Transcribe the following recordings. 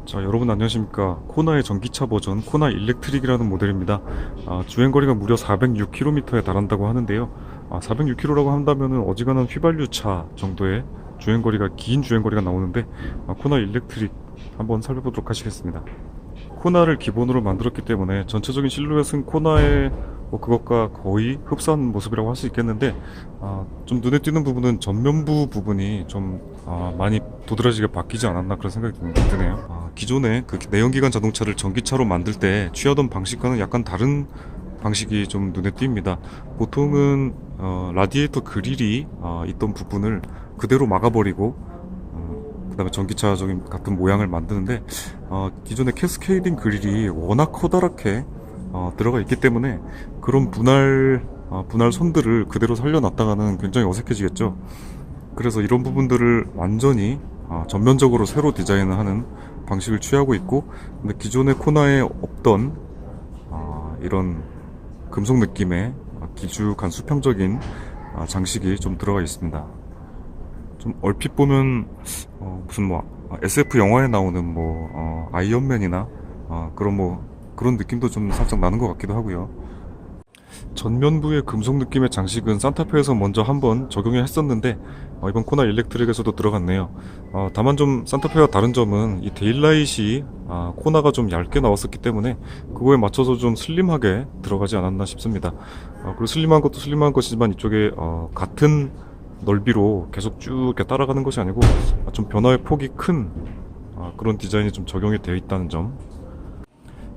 자, 여러분 안녕하십니까. 코나의 전기차 버전 코나 일렉트릭이라는 모델입니다. 주행거리가 무려 406km에 달한다고 하는데요. 406km라고 한다면 어지간한 휘발유차 정도의 주행거리가, 긴 주행거리가 나오는데, 코나 일렉트릭 한번 살펴보도록 하시겠습니다. 코나를 기본으로 만들었기 때문에 전체적인 실루엣은 코나의 그것과 거의 흡사한 모습이라고 할 수 있겠는데, 좀 눈에 띄는 부분은 전면부 부분이 좀 많이 도드라지게 바뀌지 않았나 그런 생각이 드네요. 기존에 그 내연기관 자동차를 전기차로 만들 때 취하던 방식과는 약간 다른 방식이 좀 눈에 띕니다. 보통은 라디에이터 그릴이 있던 부분을 그대로 막아버리고 그 다음에 전기차적인 같은 모양을 만드는데, 기존의 캐스케이딩 그릴이 워낙 커다랗게 들어가 있기 때문에 그런 분할 선들을 그대로 살려놨다가는 굉장히 어색해지겠죠. 그래서 이런 부분들을 완전히 전면적으로 새로 디자인을 하는 방식을 취하고 있고, 근데 기존의 코나에 없던 이런 금속 느낌의 길쭉한 수평적인 장식이 좀 들어가 있습니다. 좀 얼핏 보면 무슨 SF 영화에 나오는 아이언맨이나 그런 느낌도 좀 살짝 나는 것 같기도 하고요. 전면부의 금속 느낌의 장식은 산타페에서 먼저 한번 적용을 했었는데, 이번 코나 일렉트릭에서도 들어갔네요. 다만 좀 산타페와 다른 점은 이 데일라이트이 코나가 좀 얇게 나왔었기 때문에 그거에 맞춰서 좀 슬림하게 들어가지 않았나 싶습니다. 그리고 슬림한 것도 슬림한 것이지만 이쪽에 같은 넓이로 계속 쭉 이렇게 따라가는 것이 아니고 좀 변화의 폭이 큰 그런 디자인이 좀 적용이 되어 있다는 점.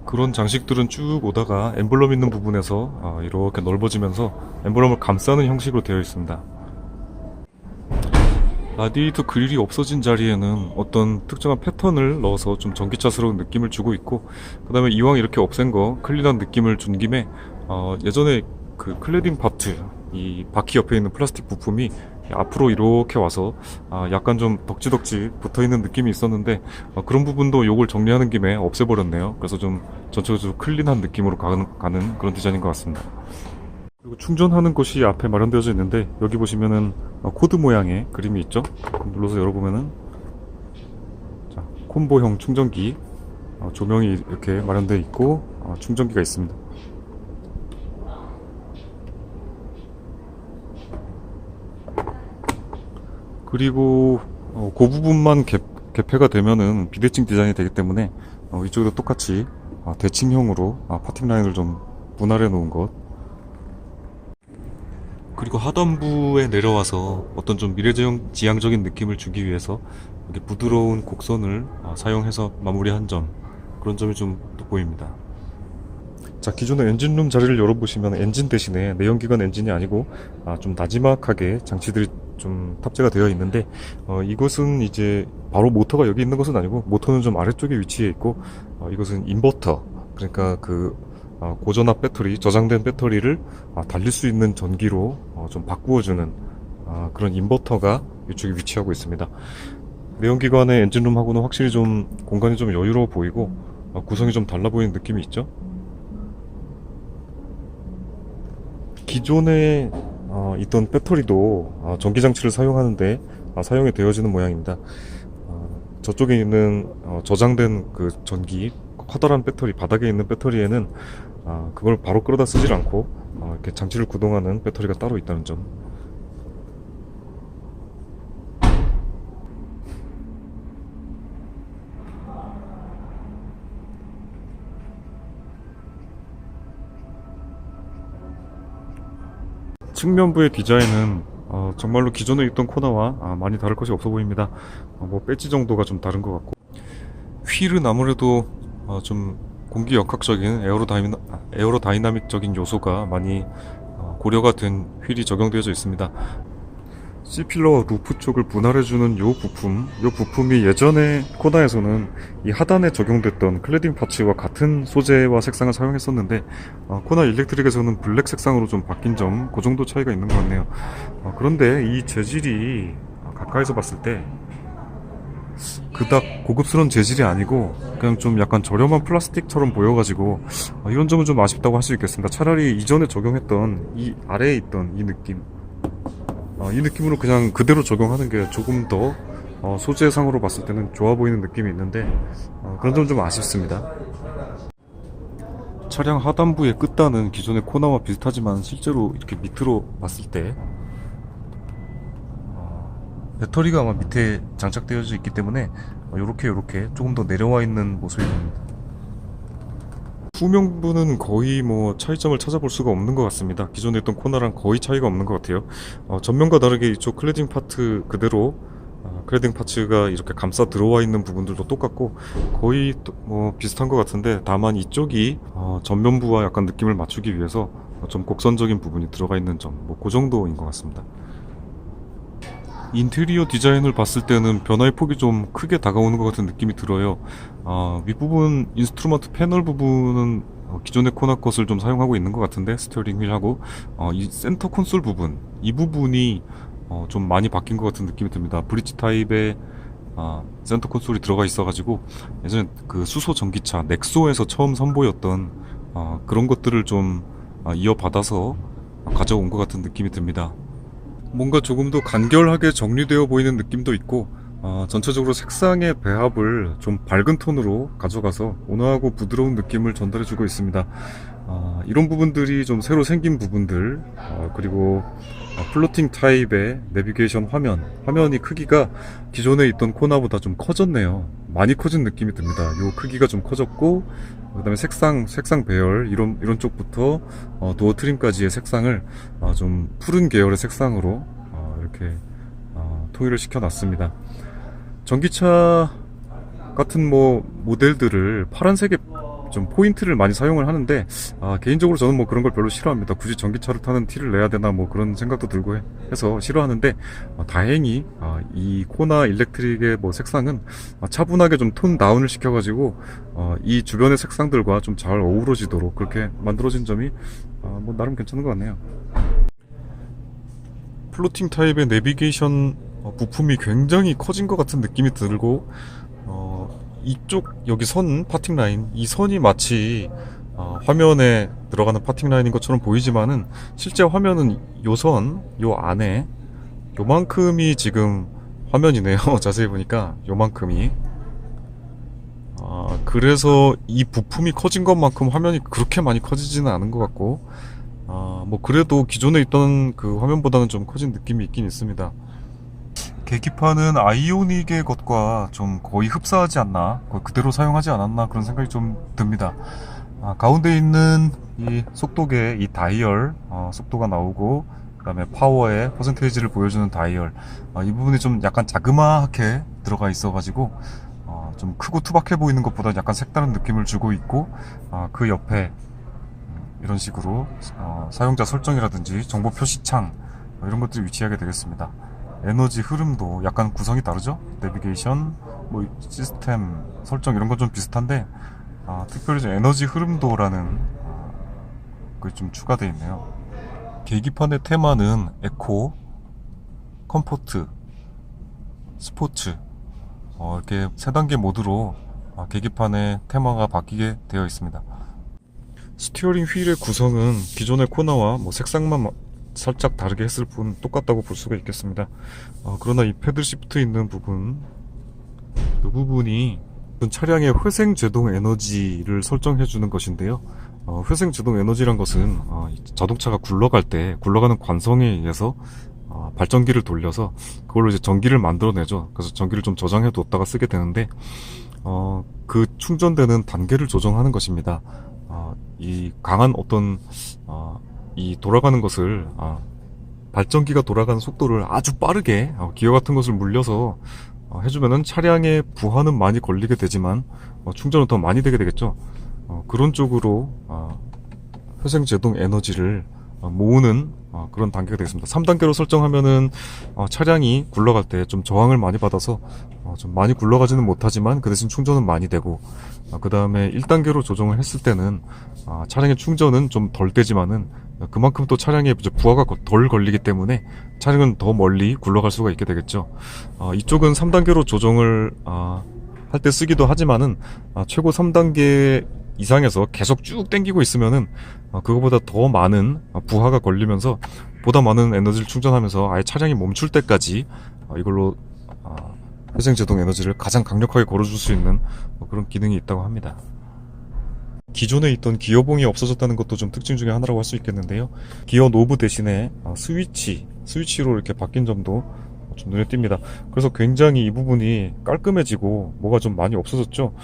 그런 장식들은 쭉 오다가 엠블럼 있는 부분에서 이렇게 넓어지면서 엠블럼을 감싸는 형식으로 되어 있습니다. 라디에이터 그릴이 없어진 자리에는 어떤 특정한 패턴을 넣어서 좀 전기차스러운 느낌을 주고 있고, 그 다음에 이왕 이렇게 없앤 거 클린한 느낌을 준 김에 예전에 그 클래딩 파트, 이 바퀴 옆에 있는 플라스틱 부품이 앞으로 이렇게 와서 약간 좀 덕지덕지 붙어있는 느낌이 있었는데, 그런 부분도 요걸 정리하는 김에 없애버렸네요. 그래서 좀 전체적으로 클린한 느낌으로 가는 그런 디자인인 것 같습니다. 그리고 충전하는 곳이 앞에 마련되어져 있는데, 여기 보시면은 코드 모양의 그림이 있죠. 눌러서 열어보면은 콤보형 충전기, 조명이 이렇게 마련되어 있고 충전기가 있습니다. 그리고 그 부분만 개폐가 되면은 비대칭 디자인이 되기 때문에 이쪽에도 똑같이 대칭형으로 파팅 라인을 좀 분할해 놓은 것. 그리고 하단부에 내려와서 어떤 좀 미래지향적인 느낌을 주기 위해서 이렇게 부드러운 곡선을 사용해서 마무리한 점, 그런 점이 좀 돋보입니다. 자, 기존의 엔진룸 자리를 열어보시면 엔진 대신에 내연기관 엔진이 아니고 좀 나지막하게 장치들이 좀 탑재가 되어 있는데, 이것은 이제 바로 모터가 여기 있는 것은 아니고 모터는 좀 아래쪽에 위치해 있고, 이것은 인버터, 그러니까 그 고전압 배터리, 저장된 배터리를 달릴 수 있는 전기로 좀 바꾸어주는 그런 인버터가 이쪽에 위치하고 있습니다. 내연기관의 엔진룸하고는 확실히 좀 공간이 좀 여유로워 보이고 구성이 좀 달라 보이는 느낌이 있죠. 기존에 있던 배터리도 전기장치를 사용하는데 사용이 되어지는 모양입니다. 저쪽에 있는 저장된 그 전기, 커다란 배터리, 바닥에 있는 배터리에는 그걸 바로 끌어다 쓰질 않고 이렇게 장치를 구동하는 배터리가 따로 있다는 점. 측면부의 디자인은 정말로 기존에 있던 코나와 많이 다를 것이 없어 보입니다. 배지 정도가 좀 다른 것 같고, 휠은 아무래도 좀 공기역학적인 에어로다이나믹적인 요소가 많이 고려가 된 휠이 적용되어져 있습니다. C필러와 루프 쪽을 분할해주는 요 부품이 예전에 코나에서는 이 하단에 적용됐던 클래딩 파츠와 같은 소재와 색상을 사용했었는데, 코나 일렉트릭에서는 블랙 색상으로 좀 바뀐 점, 그 정도 차이가 있는 것 같네요. 그런데 이 재질이 가까이서 봤을 때 그닥 고급스러운 재질이 아니고 그냥 좀 약간 저렴한 플라스틱처럼 보여가지고 이런 점은 좀 아쉽다고 할 수 있겠습니다. 차라리 이전에 적용했던 이 아래에 있던 이 느낌으로 그냥 그대로 적용하는 게 조금 더 소재상으로 봤을 때는 좋아 보이는 느낌이 있는데 그런 점 좀 아쉽습니다. 차량 하단부의 끝단은 기존의 코나와 비슷하지만 실제로 이렇게 밑으로 봤을 때 배터리가 아마 밑에 장착되어져 있기 때문에 요렇게 조금 더 내려와 있는 모습이 보입니다. 후면 부분은 거의 뭐 차이점을 찾아볼 수가 없는 것 같습니다. 기존에 있던 코나랑 거의 차이가 없는 것 같아요. 전면과 다르게 이쪽 클래딩 파트 그대로 클래딩 파츠가 이렇게 감싸 들어와 있는 부분들도 똑같고 거의 뭐 비슷한 것 같은데, 다만 이쪽이 전면부와 약간 느낌을 맞추기 위해서 좀 곡선적인 부분이 들어가 있는 점, 뭐 그 정도인 것 같습니다. 인테리어 디자인을 봤을 때는 변화의 폭이 좀 크게 다가오는 것 같은 느낌이 들어요. 윗부분 인스트루먼트 패널 부분은 기존의 코나 것을 좀 사용하고 있는 것 같은데, 스티어링 휠하고 이 센터 콘솔 부분, 이 부분이 좀 많이 바뀐 것 같은 느낌이 듭니다. 브릿지 타입의 센터 콘솔이 들어가 있어가지고 예전에 그 수소 전기차 넥소에서 처음 선보였던 그런 것들을 좀 이어받아서 가져온 것 같은 느낌이 듭니다. 뭔가 조금 더 간결하게 정리되어 보이는 느낌도 있고, 전체적으로 색상의 배합을 좀 밝은 톤으로 가져가서 온화하고 부드러운 느낌을 전달해주고 있습니다. 이런 부분들이 좀 새로 생긴 부분들, 그리고 플로팅 타입의 내비게이션 화면이 크기가 기존에 있던 코나보다 좀 커졌네요. 많이 커진 느낌이 듭니다. 요 크기가 좀 커졌고, 그 다음에 색상 배열, 이런 쪽부터 도어 트림까지의 색상을 좀 푸른 계열의 색상으로 이렇게 통일을 시켜놨습니다. 전기차 같은 뭐 모델들을 파란색에 좀 포인트를 많이 사용을 하는데, 개인적으로 저는 뭐 그런 걸 별로 싫어합니다. 굳이 전기차를 타는 티를 내야 되나 뭐 그런 생각도 들고 해서 싫어하는데, 다행히 이 코나 일렉트릭의 뭐 색상은 차분하게 좀 톤 다운을 시켜가지고 이 주변의 색상들과 좀 잘 어우러지도록 그렇게 만들어진 점이 뭐 나름 괜찮은 것 같네요. 플로팅 타입의 내비게이션 부품이 굉장히 커진 것 같은 느낌이 들고, 이쪽 여기 선 파팅 라인, 이 선이 마치 화면에 들어가는 파팅 라인인 것처럼 보이지만은 실제 화면은 요 안에 요만큼이 지금 화면이네요. 자세히 보니까 요만큼이. 그래서 이 부품이 커진 것만큼 화면이 그렇게 많이 커지지는 않은 것 같고, 뭐 그래도 기존에 있던 그 화면보다는 좀 커진 느낌이 있긴 있습니다. 계기판은 아이오닉의 것과 좀 거의 흡사하지 않나, 거의 그대로 사용하지 않았나 그런 생각이 좀 듭니다. 가운데 있는 이 속도계, 이 다이얼 속도가 나오고, 그 다음에 파워의 퍼센테이지를 보여주는 다이얼, 이 부분이 좀 약간 자그마하게 들어가 있어가지고 좀 크고 투박해 보이는 것보다 약간 색다른 느낌을 주고 있고, 그 옆에 이런 식으로 사용자 설정이라든지 정보 표시창 이런 것들이 위치하게 되겠습니다. 에너지 흐름도 약간 구성이 다르죠? 내비게이션, 뭐 시스템 설정 이런 건 좀 비슷한데, 특별히 에너지 흐름도라는 그게 좀 추가되어 있네요. 계기판의 테마는 에코, 컴포트, 스포츠, 이렇게 3단계 모드로 계기판의 테마가 바뀌게 되어 있습니다. 스티어링 휠의 구성은 기존의 코나와 뭐 색상만 살짝 다르게 했을 뿐 똑같다고 볼 수가 있겠습니다. 그러나 이 패들 시프트 있는 부분, 이 부분이 차량의 회생 제동 에너지를 설정해 주는 것인데요. 회생 제동 에너지란 것은 자동차가 굴러가는 관성에 의해서 발전기를 돌려서 그걸로 이제 전기를 만들어내죠. 그래서 전기를 좀 저장해 뒀다가 쓰게 되는데, 그 충전되는 단계를 조정하는 것입니다. 이 강한 어떤 이 돌아가는 것을 발전기가 돌아가는 속도를 아주 빠르게 기어 같은 것을 물려서 해주면은 차량의 부하는 많이 걸리게 되지만 충전은 더 많이 되게 되겠죠. 그런 쪽으로 회생 제동 에너지를 모으는 그런 단계가 되겠습니다. 3단계로 설정하면은 차량이 굴러갈 때 좀 저항을 많이 받아서 좀 많이 굴러가지는 못하지만 그 대신 충전은 많이 되고, 그 다음에 1단계로 조정을 했을 때는 차량의 충전은 좀 덜 되지만은 그만큼 또 차량에 부하가 덜 걸리기 때문에 차량은 더 멀리 굴러갈 수가 있게 되겠죠. 이쪽은 3단계로 조정을 할 때 쓰기도 하지만은 최고 3단계 이상에서 계속 쭉 당기고 있으면은 그거보다 더 많은 부하가 걸리면서 보다 많은 에너지를 충전하면서 아예 차량이 멈출 때까지 이걸로 회생제동 에너지를 가장 강력하게 걸어줄 수 있는 그런 기능이 있다고 합니다. 기존에 있던 기어봉이 없어졌다는 것도 좀 특징 중에 하나라고 할 수 있겠는데요. 기어 노브 대신에 스위치로 이렇게 바뀐 점도 좀 눈에 띕니다. 그래서 굉장히 이 부분이 깔끔해지고 뭐가 좀 많이 없어졌죠.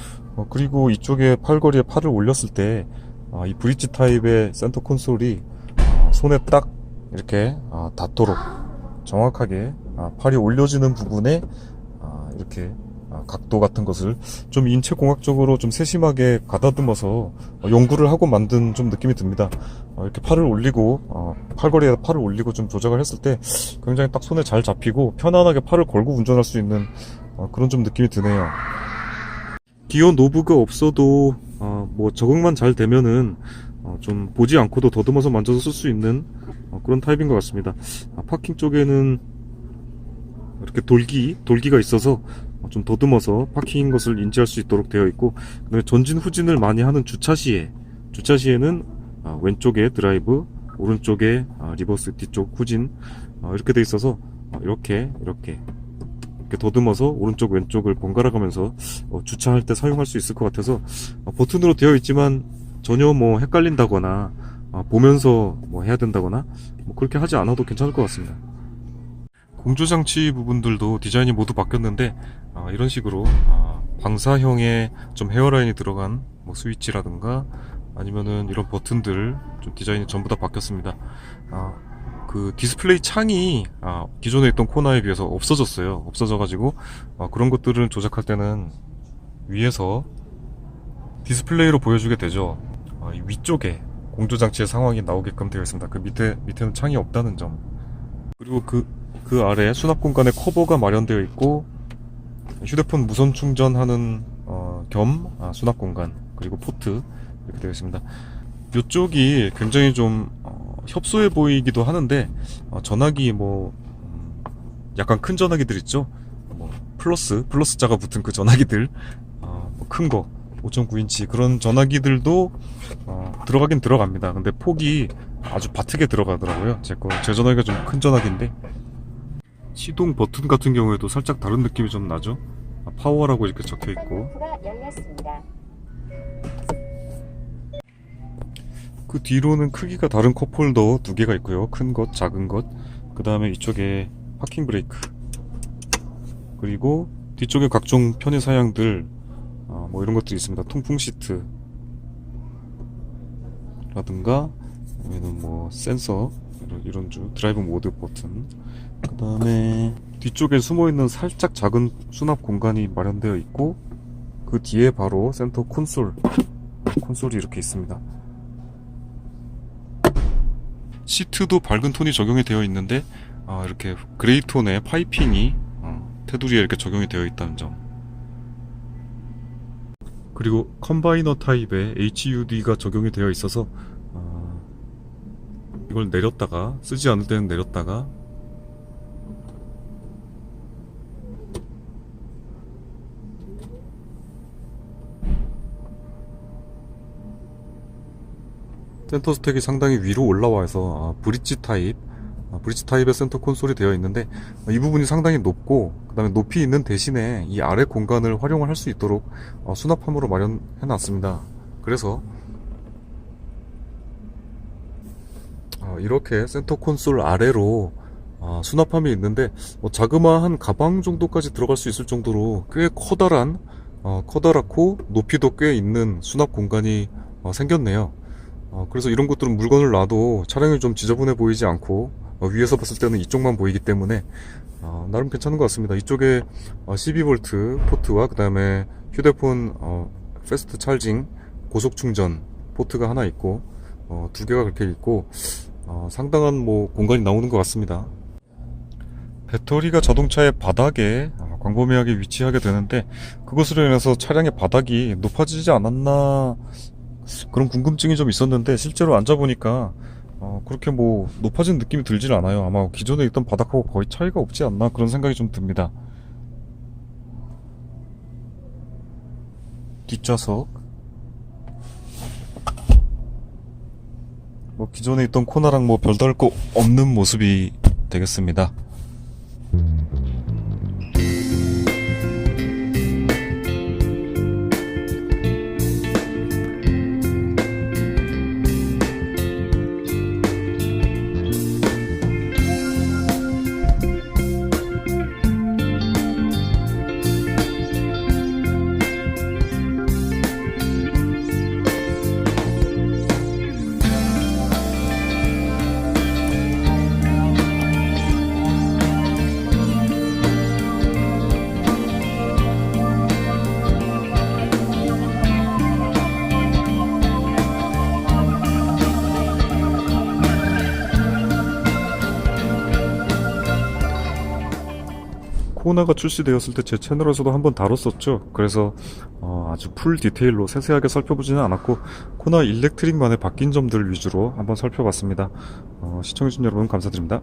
그리고 이쪽에 팔걸이에 팔을 올렸을 때 이 브릿지 타입의 센터 콘솔이 손에 딱 이렇게 닿도록 정확하게 팔이 올려지는 부분에 이렇게 각도 같은 것을 좀 인체공학적으로 좀 세심하게 가다듬어서 연구를 하고 만든 좀 느낌이 듭니다. 이렇게 팔을 올리고 팔걸이에 팔을 올리고 좀 조작을 했을 때 굉장히 딱 손에 잘 잡히고 편안하게 팔을 걸고 운전할 수 있는 그런 좀 느낌이 드네요. 기어 노브가 없어도 뭐 적응만 잘 되면은 좀 보지 않고도 더듬어서 만져서 쓸 수 있는 그런 타입인 것 같습니다. 파킹 쪽에는 이렇게 돌기가 있어서 좀 더듬어서 파킹인 것을 인지할 수 있도록 되어 있고, 그다음에 전진 후진을 많이 하는 주차시에는 왼쪽에 드라이브, 오른쪽에 리버스, 뒤쪽 후진 이렇게 돼 있어서 이렇게 더듬어서 오른쪽 왼쪽을 번갈아 가면서 주차할 때 사용할 수 있을 것 같아서 버튼으로 되어 있지만 전혀 뭐 헷갈린다거나 보면서 뭐 해야 된다거나 뭐 그렇게 하지 않아도 괜찮을 것 같습니다. 공조장치 부분들도 디자인이 모두 바뀌었는데 이런 식으로 방사형의 좀 헤어라인이 들어간 뭐 스위치라든가 아니면은 이런 버튼들 좀 디자인이 전부 다 바뀌었습니다. 그 디스플레이 창이 기존에 있던 코나에 비해서 없어져가지고 그런 것들은 조작할 때는 위에서 디스플레이로 보여주게 되죠. 이 위쪽에 공조장치의 상황이 나오게끔 되어 있습니다. 그 밑에는 창이 없다는 점. 그리고 그 아래 수납 공간에 커버가 마련되어 있고 휴대폰 무선 충전하는 겸 수납 공간, 그리고 포트 이렇게 되어 있습니다. 이쪽이 굉장히 좀 협소해 보이기도 하는데 전화기 뭐 약간 큰 전화기들 있죠. 뭐 플러스자가 붙은 그 전화기들 뭐 큰 거 5.9인치 그런 전화기들도 들어가긴 들어갑니다. 근데 폭이 아주 바트게 들어가더라고요. 제 전화기가 좀 큰 전화기인데 시동 버튼 같은 경우에도 살짝 다른 느낌이 좀 나죠. 파워라고 이렇게 적혀 있고, 그 뒤로는 크기가 다른 컵홀더 2개가 있고요. 큰 것, 작은 것. 그 다음에 이쪽에 파킹 브레이크, 그리고 뒤쪽에 각종 편의 사양들 뭐 이런 것들이 있습니다. 통풍 시트 라든가 아니면 뭐 센서, 이런 드라이브 모드 버튼, 그 다음에 뒤쪽에 숨어있는 살짝 작은 수납 공간이 마련되어 있고, 그 뒤에 바로 센터 콘솔이 이렇게 있습니다. 시트도 밝은 톤이 적용이 되어 있는데 이렇게 그레이 톤의 파이핑이 테두리에 이렇게 적용이 되어 있다는 점. 그리고 컴바이너 타입의 HUD가 적용이 되어 있어서 이걸 내렸다가, 쓰지 않을 때는 내렸다가 센터 스택이 상당히 위로 올라와서 브릿지 타입의 센터 콘솔이 되어 있는데 이 부분이 상당히 높고, 그 다음에 높이 있는 대신에 이 아래 공간을 활용을 할 수 있도록 수납함으로 마련해 놨습니다. 그래서 이렇게 센터 콘솔 아래로 수납함이 있는데 자그마한 가방 정도까지 들어갈 수 있을 정도로 꽤 커다랗고 높이도 꽤 있는 수납 공간이 생겼네요. 그래서 이런 것들은 물건을 놔도 차량이 좀 지저분해 보이지 않고 위에서 봤을 때는 이쪽만 보이기 때문에 나름 괜찮은 것 같습니다. 이쪽에 12V 포트와 그 다음에 휴대폰 패스트 찰징 고속 충전 포트가 하나 있고 2개가 그렇게 있고 상당한 뭐 공간이 나오는 것 같습니다. 배터리가 자동차의 바닥에 광범위하게 위치하게 되는데 그것으로 인해서 차량의 바닥이 높아지지 않았나 그런 궁금증이 좀 있었는데 실제로 앉아보니까 그렇게 뭐 높아진 느낌이 들질 않아요. 아마 기존에 있던 바닥하고 거의 차이가 없지 않나 그런 생각이 좀 듭니다. 뒷좌석, 뭐 기존에 있던 코나랑 뭐 별다를 거 없는 모습이 되겠습니다. 코나가 출시되었을 때 제 채널에서도 한번 다뤘었죠. 그래서 아주 풀 디테일로 세세하게 살펴보지는 않았고 코나 일렉트릭만의 바뀐 점들 위주로 한번 살펴봤습니다. 시청해주신 여러분 감사드립니다.